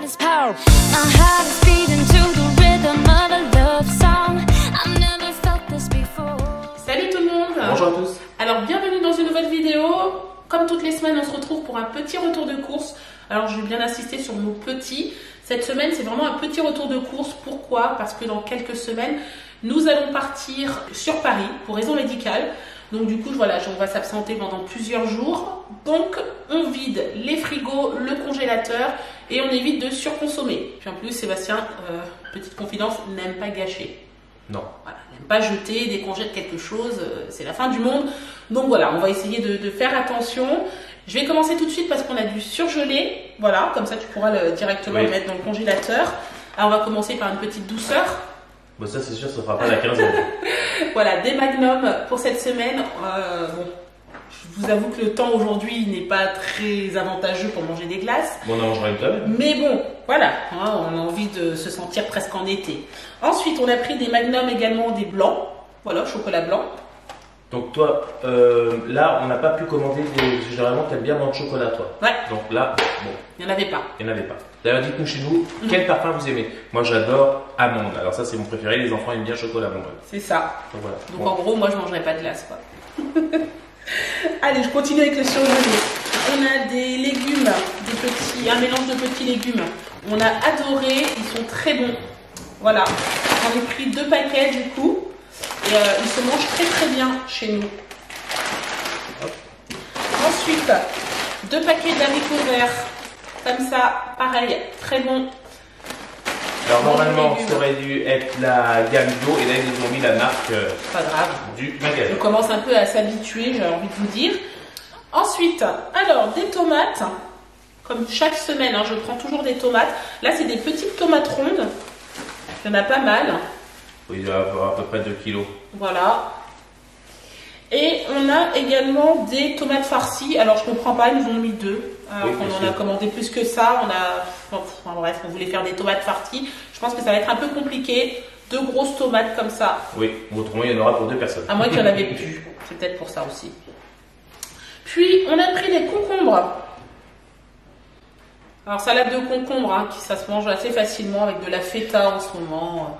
this power. My heart is beating to the rhythm of a love song. I've never felt this before. Salut tout le monde. Bonjour à tous. Alors bienvenue dans une nouvelle vidéo. Comme toutes les semaines, on se retrouve pour un petit retour de course. Alors je vais bien insister sur nos petits. Cette semaine, c'est vraiment un petit retour de course. Pourquoi? Parce que dans quelques semaines, nous allons partir sur Paris pour raison médicale. Donc du coup, voilà, on va s'absenter pendant plusieurs jours. Donc on vide les frigos, le congélateur et on évite de surconsommer. Puis en plus, Sébastien, petite confidence, n'aime pas gâcher. Non. Voilà, n'aime pas jeter, décongeler de quelque chose, c'est la fin du monde. Donc voilà, on va essayer de faire attention. Je vais commencer tout de suite parce qu'on a dû surgeler. Voilà, comme ça tu pourras directement le mettre dans le congélateur. Alors on va commencer par une petite douceur. Bon, ça c'est sûr, ça fera pas la quinzaine. Voilà, des magnums pour cette semaine. Bon, je vous avoue que le temps aujourd'hui n'est pas très avantageux pour manger des glaces. Bon, on en mangera une quand même. Mais bon, voilà, hein, on a envie de se sentir presque en été. Ensuite, on a pris des magnums également, des blancs. Voilà, chocolat blanc. Donc toi, là, on n'a pas pu commander des... Généralement, t'aimes bien dans le chocolat, toi. Ouais. Donc là, bon. Il n'y en avait pas. Il n'y en avait pas. D'ailleurs, dites-nous chez nous, quel parfum vous aimez? Moi, j'adore amande. Alors ça, c'est mon préféré. Les enfants aiment bien chocolat amande. C'est ça. Donc voilà. Donc en gros, moi, je ne mangerai pas de glace, quoi. Allez, je continue avec le surgelé. On a des légumes, un mélange de petits légumes. On a adoré, ils sont très bons. Voilà. J'en ai pris 2 paquets, du coup. Et ils se mangent très très bien chez nous. Hop. Ensuite, 2 paquets d'haricots verts. Comme ça, pareil, très bon. Alors normalement, ça aurait dû être la gamme bio et là ils ont mis la marque pas grave. Du magasin. On commence un peu à s'habituer, j'ai envie de vous dire. Ensuite, alors des tomates. Comme chaque semaine, hein, je prends toujours des tomates. Là, c'est des petites tomates rondes. Il y en a pas mal. Oui, il doit avoir à peu près 2 kilos. Voilà. Et on a également des tomates farcies. Alors, je comprends pas, ils nous en ont mis 2. Alors qu'on en a commandé plus que ça. Enfin, bref, on voulait faire des tomates farcies. Je pense que ça va être un peu compliqué. 2 grosses tomates comme ça. Oui, autrement, il y en aura pour 2 personnes. À moins qu'il y en avait plus. C'est peut-être pour ça aussi. Puis, on a pris des concombres. Alors, salade de concombre, hein, ça se mange assez facilement avec de la feta en ce moment.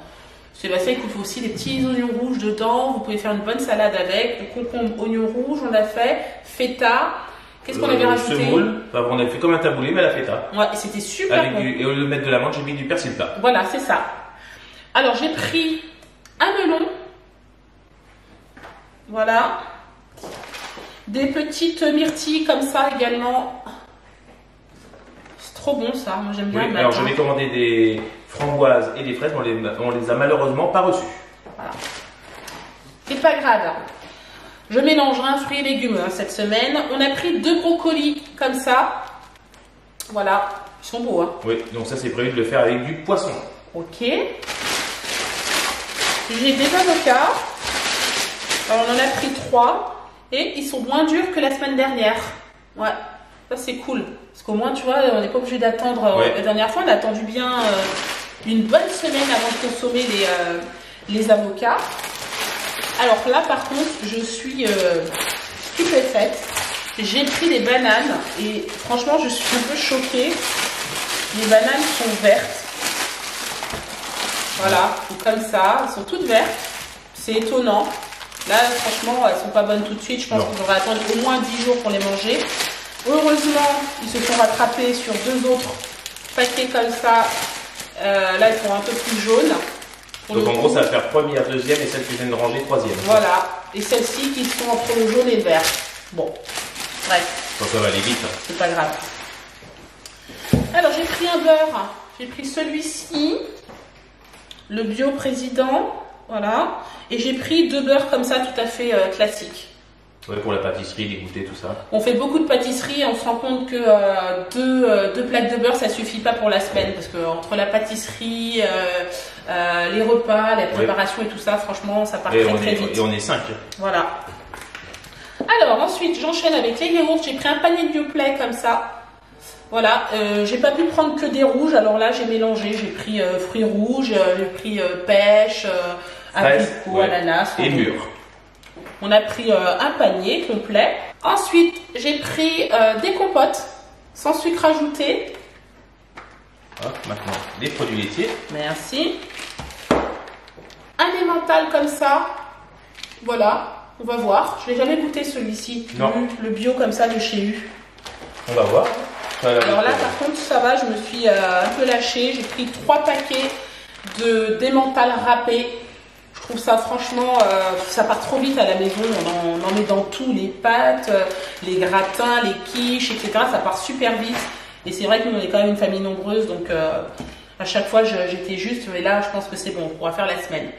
Sébastien, il coupe aussi des petits oignons rouges dedans. Vous pouvez faire une bonne salade avec. Le concombre, oignon rouge, on l'a fait. Feta. Qu'est-ce qu'on avait rajouté? Semoule. Enfin, on avait fait comme un taboulé, mais à la feta. Ouais, c'était super avec bon. Et au lieu de mettre de l'amande, j'ai mis du persil plat. Voilà, c'est ça. Alors, j'ai pris un melon. Voilà. Des petites myrtilles comme ça également. C'est trop bon ça, moi j'aime bien. Oui, alors je vais commander des framboises et des fraises, on les a malheureusement pas reçues. Voilà. C'est pas grave. Je mélangerai fruits et légumes hein, cette semaine. On a pris 2 brocolis comme ça. Voilà, ils sont beaux. Hein. Oui, donc ça c'est prévu de le faire avec du poisson. Ok. J'ai des avocats. Alors on en a pris 3. Et ils sont moins durs que la semaine dernière. Ouais, ça c'est cool. Parce qu'au moins, tu vois, on n'est pas obligé d'attendre. La dernière fois, on a attendu bien une bonne semaine avant de consommer les avocats. Alors là, par contre, je suis stupéfaite. J'ai pris des bananes et franchement, je suis un peu choquée. Les bananes sont vertes. Voilà, comme ça. Elles sont toutes vertes. C'est étonnant. Là, franchement, elles sont pas bonnes tout de suite. Je pense qu'on devrait attendre au moins 10 jours pour les manger. Heureusement, ils se sont rattrapés sur 2 autres paquets comme ça. Là, ils sont un peu plus jaunes. Donc en gros, ça va faire première, deuxième et celle qui vient de ranger, troisième. Voilà. Et celles-ci qui sont entre le jaune et le vert. Bon, bref. Donc ça va aller vite. Hein. C'est pas grave. Alors, j'ai pris un beurre. J'ai pris celui-ci. Le Bio Président. Voilà. Et j'ai pris 2 beurres comme ça, tout à fait classiques. Ouais, pour la pâtisserie, les goûters, tout ça. On fait beaucoup de pâtisserie et on se rend compte que 2 plaques de beurre, ça suffit pas pour la semaine. Parce que entre la pâtisserie, les repas, la préparation et tout ça, franchement, ça part très vite. Et on est 5. Voilà. Alors, ensuite, j'enchaîne avec les yaourts. J'ai pris un panier de Yoplait comme ça. Voilà, j'ai pas pu prendre que des rouges, alors là j'ai mélangé, j'ai pris fruits rouges, j'ai pris pêche, abricot, ananas. Et mûr. On a pris un panier complet. Ensuite, j'ai pris des compotes sans sucre ajouté. Ah, maintenant les produits laitiers. Merci. Un emmental comme ça. Voilà, on va voir. Je l'ai jamais goûté celui-ci. Non. Le bio comme ça de chez U. On va voir. Alors là, par contre, ça va, je me suis un peu lâchée. J'ai pris 3 paquets d'emmental râpé. Je trouve ça, franchement, ça part trop vite à la maison. On en met dans tout, les pâtes, les gratins, les quiches, etc. Ça part super vite. Et c'est vrai que nous, on est quand même une famille nombreuse. Donc, à chaque fois, j'étais juste. Mais là, je pense que c'est bon, on pourra faire la semaine.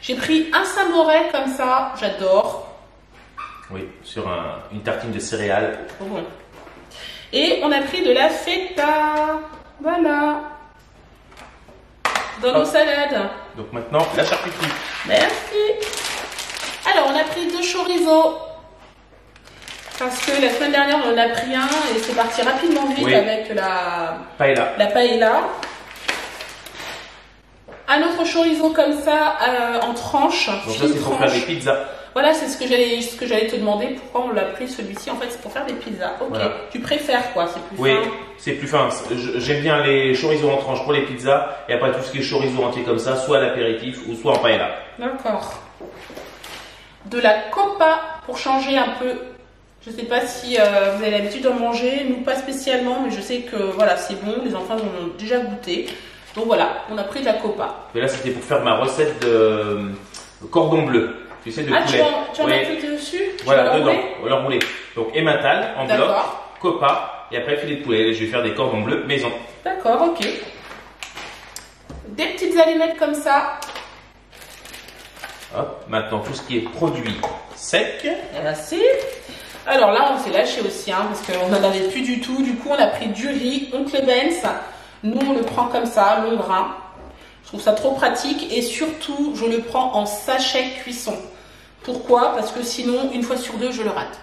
J'ai pris un Samoret comme ça. J'adore. Oui, sur une tartine de céréales. Trop bon. Et on a pris de la feta. Voilà. Dans nos salades. Donc maintenant, la charcuterie. Merci. Alors, on a pris 2 chorizo. Parce que la semaine dernière, on en a pris un et c'est parti rapidement vite avec la paella. Un autre chorizo comme ça, en tranches. Donc ça, c'est pour faire des pizzas. Voilà, c'est ce que j'allais te demander. Pourquoi on l'a pris celui-ci? En fait, c'est pour faire des pizzas. Ok. Voilà. Tu préfères quoi? C'est plus fin? Oui, c'est plus fin. J'aime bien les chorizo en tranches pour les pizzas. Et après, tout ce qui est chorizo entier comme ça, soit à l'apéritif ou soit en paella. D'accord. De la copa pour changer un peu. Je ne sais pas si vous avez l'habitude d'en manger. Nous, pas spécialement, mais je sais que voilà, c'est bon. Les enfants en ont déjà goûté. Donc voilà, on a pris de la copa. Mais là, c'était pour faire ma recette de cordon bleu. Tu sais, de poulet. Tu en as fait dessus? Voilà, dedans, on l'a roulé. Donc, emmental en bloc, copa, et après filet de poulet. Je vais faire des cordons bleus maison. D'accord, ok. Des petites allumettes comme ça. Hop, maintenant, tout ce qui est produit sec. Merci. Alors là, on s'est lâché aussi, hein, parce qu'on n'en avait plus du tout. Du coup, on a pris du riz, Oncle Ben's. Nous, on le prend comme ça, long grain. Je trouve ça trop pratique et surtout, je le prends en sachet cuisson. Pourquoi? Parce que sinon, une fois sur 2, je le rate.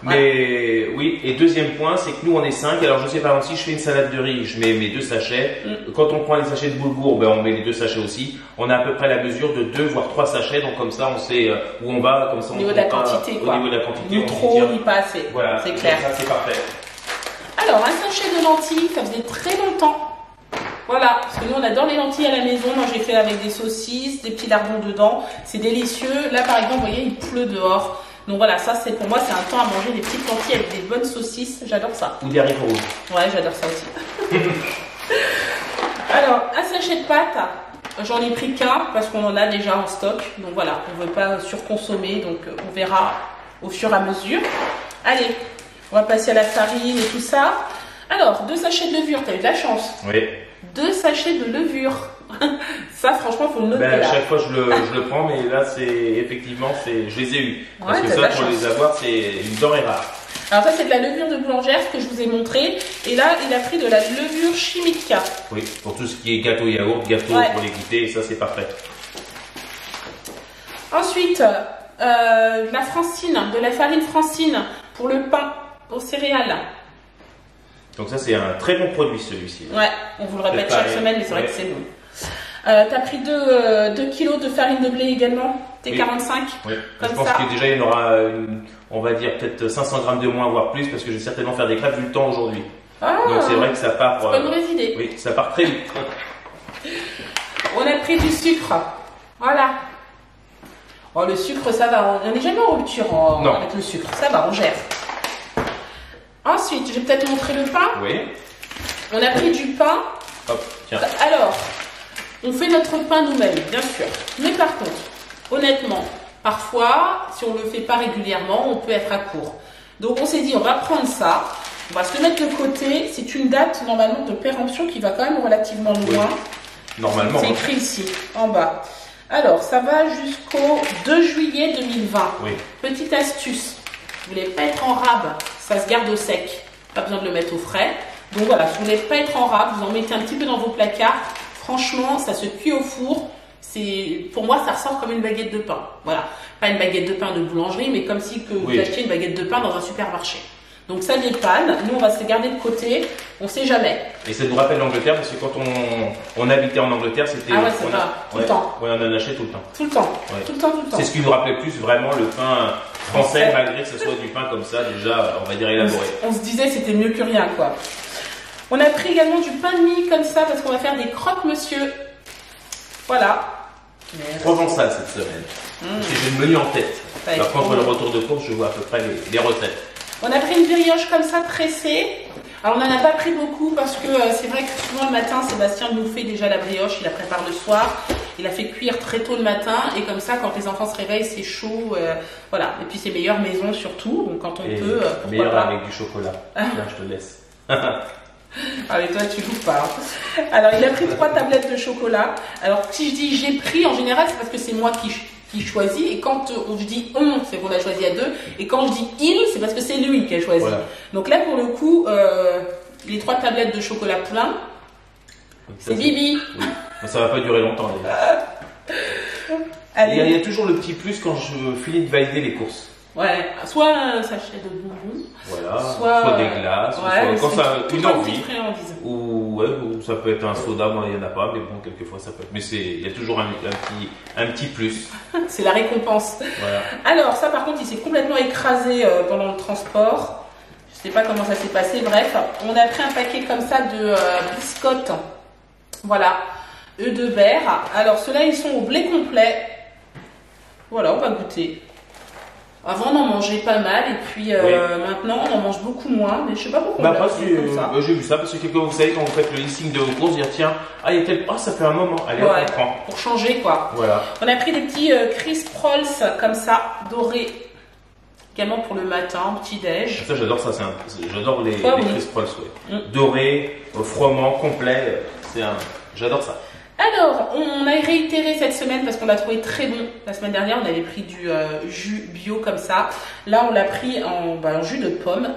Voilà. Mais oui, et deuxième point, c'est que nous, on est 5. Alors, je sais par exemple, si je fais une salade de riz, je mets mes 2 sachets. Quand on prend les sachets de boulgour, ben, on met les 2 sachets aussi. On a à peu près la mesure de 2 voire 3 sachets. Donc, comme ça, on sait où on va. Comme ça, au niveau de la quantité, quoi. Au niveau de la quantité, ni trop, ni pas assez. Voilà, c'est clair. Ça, c'est parfait. Alors, un sachet de lentilles, ça faisait très longtemps. Voilà, parce que nous on adore les lentilles à la maison. Moi j'ai fait avec des saucisses, des petits lardons dedans. C'est délicieux. Là par exemple, vous voyez, il pleut dehors. Donc voilà, ça c'est pour moi, c'est un temps à manger des petites lentilles avec des bonnes saucisses. J'adore ça. Ou des haricots rouges. Ouais, j'adore ça aussi. Alors, un sachet de pâtes. J'en ai pris qu'un parce qu'on en a déjà en stock. Donc voilà, on ne veut pas surconsommer. Donc on verra au fur et à mesure. Allez, on va passer à la farine et tout ça. Alors, 2 sachets de levure, t'as eu de la chance. Oui. 2 sachets de levure. Ça, franchement, faut le noter. Ben, là. À chaque fois, je le prends, mais là, effectivement, je les ai eus. Parce que ça, pour les avoir, c'est une denrée rare. Alors ça, c'est de la levure de boulangère, ce que je vous ai montré. Et là, il a pris de la levure chimique. Oui, pour tout ce qui est gâteau yaourt, gâteau pour les goûter, et ça, c'est parfait. Ensuite, la francine, de la farine francine pour le pain aux céréales. Donc ça, c'est un très bon produit, celui-ci. Ouais, on vous le répète chaque semaine, mais c'est vrai que c'est bon. T'as pris 2 kilos de farine de blé également, T45. Oui, je pense que déjà, il y en aura, on va dire, peut-être 500 grammes de moins, voire plus, parce que je vais certainement faire des crêpes vu le temps aujourd'hui. Ah, donc c'est vrai que ça part... C'est pas une mauvaise idée. Oui, ça part très vite. On a pris du sucre. Voilà. Oh, le sucre, ça va. On n'est jamais en rupture avec le sucre. Ça va, on gère. Ensuite, je vais peut-être montrer le pain. Oui. On a pris du pain. Hop, tiens. Alors, on fait notre pain nous-mêmes, bien sûr. Mais par contre, honnêtement, parfois, si on ne le fait pas régulièrement, on peut être à court. Donc, on s'est dit, on va prendre ça. On va se le mettre de côté. C'est une date, normalement, de péremption qui va quand même relativement loin. Oui. Normalement. C'est écrit ici, en bas. Alors, ça va jusqu'au 2 juillet 2020. Oui. Petite astuce. Vous voulez pas être en rab, ça se garde au sec. Pas besoin de le mettre au frais. Donc voilà, si vous voulez pas être en rab, vous en mettez un petit peu dans vos placards. Franchement, ça se cuit au four. Pour moi, ça ressort comme une baguette de pain. Voilà. Pas une baguette de pain de boulangerie, mais comme si que vous achetiez une baguette de pain dans un supermarché. Donc ça dépanne. Nous, on va se les garder de côté. On sait jamais. Et ça nous rappelle l'Angleterre, parce que quand on habitait en Angleterre, c'était... Ah ouais, c'est ça. Tout le temps. Ouais, on en achetait tout le temps. Tout le temps. Ouais. Tout le temps. C'est ce qui nous rappelait plus vraiment le pain français, malgré que ce soit du pain comme ça, déjà, on va dire élaboré. On se disait c'était mieux que rien, quoi. On a pris également du pain de mie comme ça parce qu'on va faire des croque-monsieur. Voilà. Provençal cette semaine. J'ai le menu en tête. Par contre, le retour de course, je vois à peu près les recettes. On a pris une brioche comme ça tressée. Alors on n'en a pas pris beaucoup parce que c'est vrai que souvent le matin, Sébastien nous fait déjà la brioche, il la prépare le soir. Il la fait cuire très tôt le matin et comme ça, quand les enfants se réveillent, c'est chaud. Voilà. Et puis c'est meilleur maison surtout. Donc quand on peut, meilleur pas. avec du chocolat. Là, je te laisse. Avec toi, tu joues pas. Hein. Alors il a pris 3 tablettes de chocolat. Alors si je dis j'ai pris, en général, c'est parce que c'est moi qui choisis. Et quand je dis on, c'est qu'on a choisi à 2. Et quand je dis il, c'est parce que c'est lui qui a choisi. Voilà. Donc là, pour le coup, les 3 tablettes de chocolat plein, c'est Bibi. Oui. Ça va pas durer longtemps. Il y a toujours le petit plus quand je finis de valider les courses. Ouais, soit un sachet de bonbons, voilà, soit des glaces, ouais, soit quand ça une envie. Ou ça peut être un soda, moi il n'y en a pas, mais bon, quelquefois ça peut être. Mais il y a toujours un petit plus. C'est la récompense. Voilà. Alors, ça par contre, il s'est complètement écrasé pendant le transport. Je sais pas comment ça s'est passé, bref. On a pris un paquet comme ça de biscottes. Voilà, œufs de berre. Alors, ceux-là, ils sont au blé complet. Voilà, on va goûter. Avant, on en mangeait pas mal et puis maintenant, on en mange beaucoup moins. Mais je sais pas pourquoi. J'ai vu ça parce que quelquefois, vous savez, quand vous faites le listing de vos courses, dire tiens, il y a tel. Ça fait un moment. Allez, on prend. Pour changer, quoi. Voilà. On a pris des petits crisp rolls comme ça, dorés. Également pour le matin, petit-déj. Ça, j'adore ça. J'adore les crisp rolls, dorés, froment, complet. J'adore ça. Alors, on a réitéré cette semaine parce qu'on l'a trouvé très bon. La semaine dernière, on avait pris du jus bio comme ça. Là, on l'a pris en jus de pomme.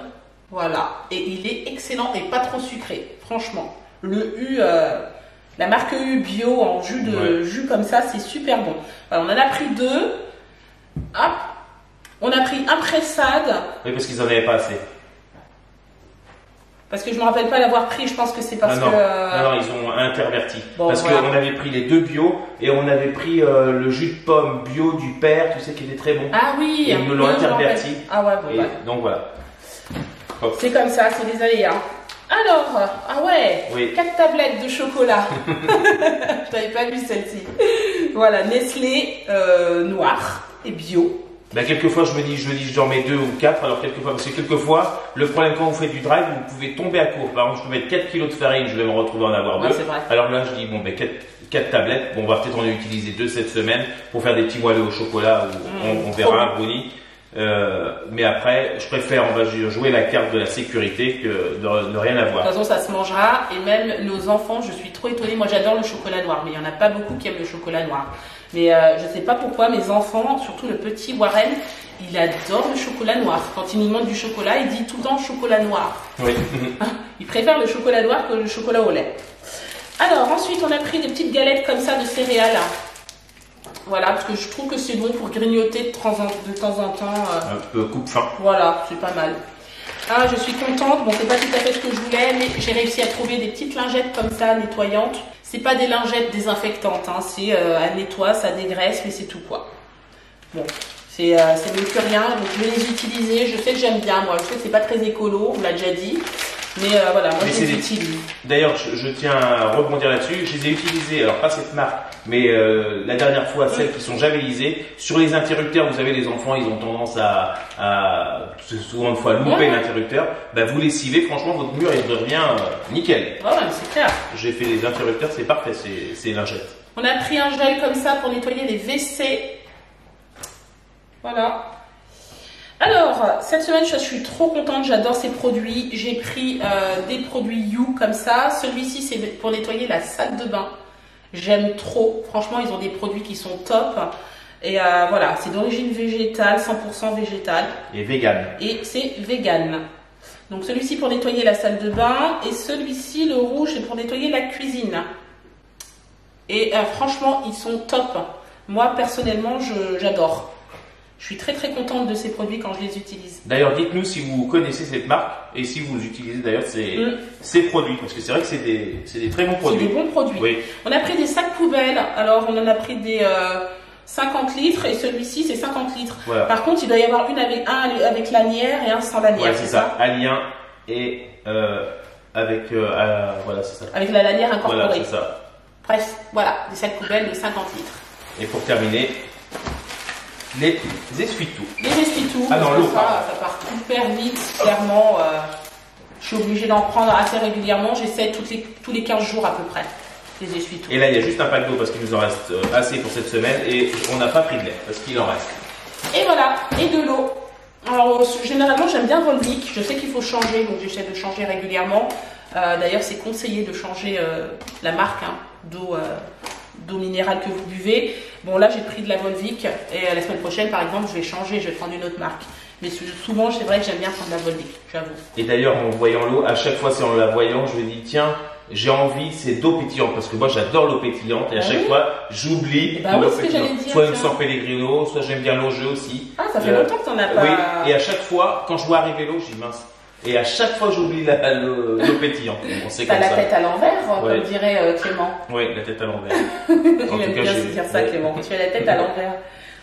Voilà. Et il est excellent et pas trop sucré. Franchement. La marque U bio en jus comme ça, c'est super bon. Alors, on en a pris 2. Hop. On a pris un pressade. Oui, parce qu'ils n'en avaient pas assez. Parce que je ne me rappelle pas l'avoir pris, je pense que c'est parce que... Non, ils ont interverti. Bon, parce qu'on avait pris les 2 bio et on avait pris le jus de pomme bio du père, tu sais, qui était très bon. Ah oui. Et ils me l'ont interverti. Ah ouais, bon, donc voilà. C'est comme ça, c'est des aléas. Alors, 4 tablettes de chocolat. Je n'avais pas vu celle-ci. Voilà, Nestlé noir et bio. Quelquefois je me dis j'en mets 2 ou 4, alors parce que quelquefois le problème quand vous faites du drive, vous pouvez tomber à court. Par exemple, je peux mettre 4 kg de farine, je vais me retrouver en avoir 2. Alors là je dis 4 tablettes, on va peut-être en utiliser 2 cette semaine pour faire des petits moelleux au chocolat ou on verra un brownie. Mais après, je préfère, on va jouer la carte de la sécurité que de rien avoir. De toute façon, ça se mangera et même nos enfants, je suis trop étonnée. Moi, j'adore le chocolat noir, mais il n'y en a pas beaucoup qui aiment le chocolat noir. Mais je ne sais pas pourquoi mes enfants, surtout le petit Warren, il adore le chocolat noir. Quand il nous demande du chocolat, il dit tout le temps chocolat noir. Oui. Il préfère le chocolat noir que le chocolat au lait. Alors, ensuite, on a pris des petites galettes comme ça de céréales. Voilà, parce que je trouve que c'est bon pour grignoter de temps en temps. Un peu coupe-faim. Voilà, c'est pas mal. Ah, je suis contente. Bon, c'est pas tout à fait ce que je voulais, mais j'ai réussi à trouver des petites lingettes comme ça, nettoyantes. C'est pas des lingettes désinfectantes, hein. C'est elle nettoie, ça dégraisse, mais c'est tout quoi. Bon, c'est mieux que rien. Donc je vais les utiliser. Je sais que j'aime bien, moi. Je sais que c'est pas très écolo, on l'a déjà dit. Mais voilà, moi je les utilise. D'ailleurs, je tiens à rebondir là-dessus. Je les ai utilisés, alors pas cette marque, mais la dernière fois, celles qui sont javelisées. Sur les interrupteurs, vous savez, les enfants, ils ont tendance à souvent une fois louper l'interrupteur. Vous les civez, franchement, votre mur, il revient nickel. Ouais, c'est clair. J'ai fait les interrupteurs, c'est parfait, c'est lingettes. On a pris un gel comme ça pour nettoyer les WC. Voilà. Alors, cette semaine, je suis trop contente, j'adore ces produits. J'ai pris des produits You comme ça. Celui-ci, c'est pour nettoyer la salle de bain. J'aime trop. Franchement, ils ont des produits qui sont top. Et voilà, c'est d'origine végétale, 100% végétale. Et vegan. Et c'est vegan. Donc celui-ci pour nettoyer la salle de bain. Et celui-ci, le rouge, c'est pour nettoyer la cuisine. Et franchement, ils sont top. Moi, personnellement, j'adore. Je suis très très contente de ces produits quand je les utilise. D'ailleurs, dites-nous si vous connaissez cette marque et si vous utilisez d'ailleurs ces produits. Parce que c'est vrai que c'est des très bons produits. C'est des bons produits. Oui. On a pris des sacs poubelles. Alors, on en a pris des 50 litres et celui-ci, c'est 50 litres. Voilà. Par contre, il doit y avoir un avec lanière et un sans lanière. Ouais, c'est ça. À lien et avec, voilà, c'est ça. Avec la lanière incorporée. Voilà, c'est ça. Bref, voilà, des sacs poubelles de 50 litres. Et pour terminer, les essuie-tout. Les essuie-tout, Ah non, l'eau. ça part hyper vite, clairement. Je suis obligée d'en prendre assez régulièrement. J'essaie tous les 15 jours à peu près, les essuie-tout. Et là, il y a juste un pack d'eau parce qu'il nous en reste assez pour cette semaine et on n'a pas pris de lait parce qu'il en reste. Et voilà, et de l'eau. Alors, généralement, j'aime bien Volvic. Je sais qu'il faut changer, donc j'essaie de changer régulièrement. D'ailleurs, c'est conseillé de changer la marque d'eau minérale que vous buvez. Bon, là, j'ai pris de la Volvic et la semaine prochaine, par exemple, je vais changer, je vais prendre une autre marque. Mais souvent, c'est vrai que j'aime bien prendre la Volvic, j'avoue. Et d'ailleurs, en voyant l'eau, à chaque fois, c'est en la voyant, je me dis, tiens, j'ai envie, c'est d'eau pétillante, parce que moi, j'adore l'eau pétillante, et à chaque fois, j'oublie bah oui, l'eau c'est ce que j'allais dire, soit une tiens. San Pellegrino, soit j'aime bien l'eau aussi. Ah, ça fait longtemps que t'en as pas. Oui, et à chaque fois, quand je vois arriver l'eau, je dis, mince. Et à chaque fois, j'oublie l'eau pétillante. On sait T'as comme la ça. tête à l'envers, Ouais. comme dirait Clément. Oui, la tête à l'envers. Il aime bien se dire ça, Clément. Tu as la tête à l'envers.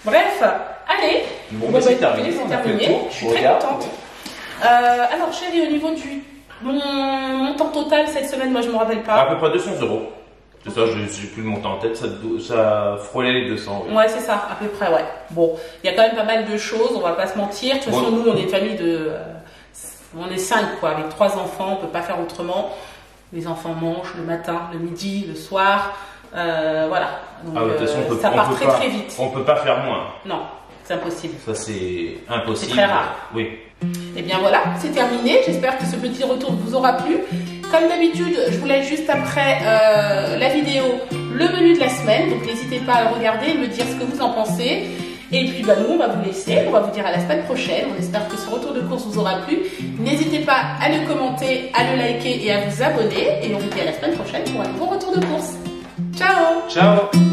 Bref, allez. Bon, bah, c'est terminé. C'est On a fait le terminé. tour. Je suis très contente. Alors, chérie, au niveau du montant total cette semaine, moi je me rappelle À pas. peu près 200 €. C'est ça, je n'ai plus le montant en tête, ça frôlait les 200. Oui. Ouais, c'est ça, à peu près, ouais. Bon, il y a quand même pas mal de choses, on va pas se mentir. De toute façon, nous, on est une famille de. On est 5, quoi, avec 3 enfants, on peut pas faire autrement. Les enfants mangent le matin, le midi, le soir. Voilà. Donc, Ah, de toute façon, ça part très vite. On peut pas faire moins. Non, c'est impossible. Ça, c'est impossible. C'est très rare. Oui. Et bien voilà, c'est terminé. J'espère que ce petit retour vous aura plu. Comme d'habitude, je vous laisse juste après la vidéo le menu de la semaine. Donc n'hésitez pas à le regarder et me dire ce que vous en pensez. Et puis bah, nous, on va vous laisser. On va vous dire à la semaine prochaine. On espère que ce retour de course vous aura plu. N'hésitez pas à le commenter, à le liker et à vous abonner. Et on vous dit à la semaine prochaine pour un nouveau retour de course. Ciao! Ciao!